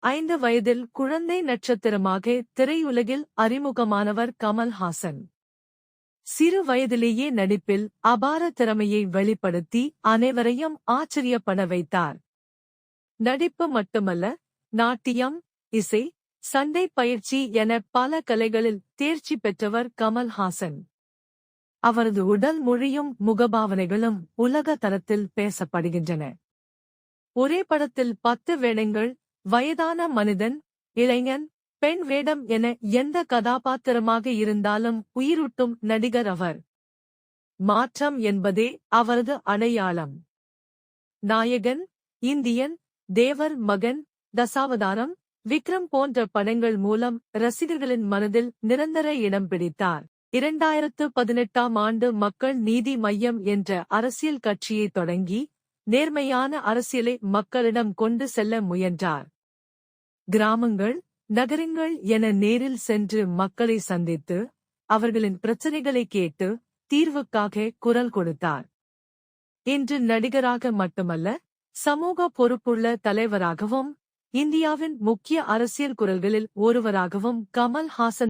5 வயதில் குழந்தை நட்சத்திரமாக திரையுலகில் அறிமுகமானவர் கமல்ஹாசன். சிறு வயதிலேயே நடிப்பில் அபார திறமையை வெளிப்படுத்தி அனைவரையும் ஆச்சரியப்பட வைத்தார். நடிப்பு மட்டுமல்ல, நாட்டியம், இசை, சண்டை பயிற்சி என பல கலைகளில் தேர்ச்சி பெற்றவர் கமல்ஹாசன். அவரது உடல் மொழியும் முகபாவனைகளும் உலக தரத்தில் பேசப்படுகின்றன. ஒரே படத்தில் 10 வேடங்கள், வயதான மனிதன், இளைஞன், பெண் வேடம் என எந்த கதாபாத்திரமாக இருந்தாலும் உயிரூட்டும் நடிகர் அவர். மாற்றம் என்பதே அவரது அடையாளம். நாயகன், இந்தியன், தேவர் மகன், தசாவதாரம், விக்ரம் போன்ற படங்கள் மூலம் ரசிகர்களின் மனதில் நிரந்தர இடம் பிடித்தார். 2018ஆம் ஆண்டு மக்கள் நீதி மய்யம் என்ற அரசியல் கட்சியை தொடங்கி நேர்மையான அரசியலை மக்களிடம் கொண்டு செல்ல முயன்றார். கிராமங்கள், நகரங்கள் என நேரில் சென்று மக்களை சந்தித்து அவர்களின் பிரச்சனைகளை கேட்டு தீர்வுக்காக குரல் கொடுத்தார். இன்று நடிகராக மட்டுமல்ல, சமூக பொறுப்புள்ள தலைவராகவும் இந்தியாவின் முக்கிய அரசியல் குரல்களில் ஒருவராகவும் கமல்ஹாசன்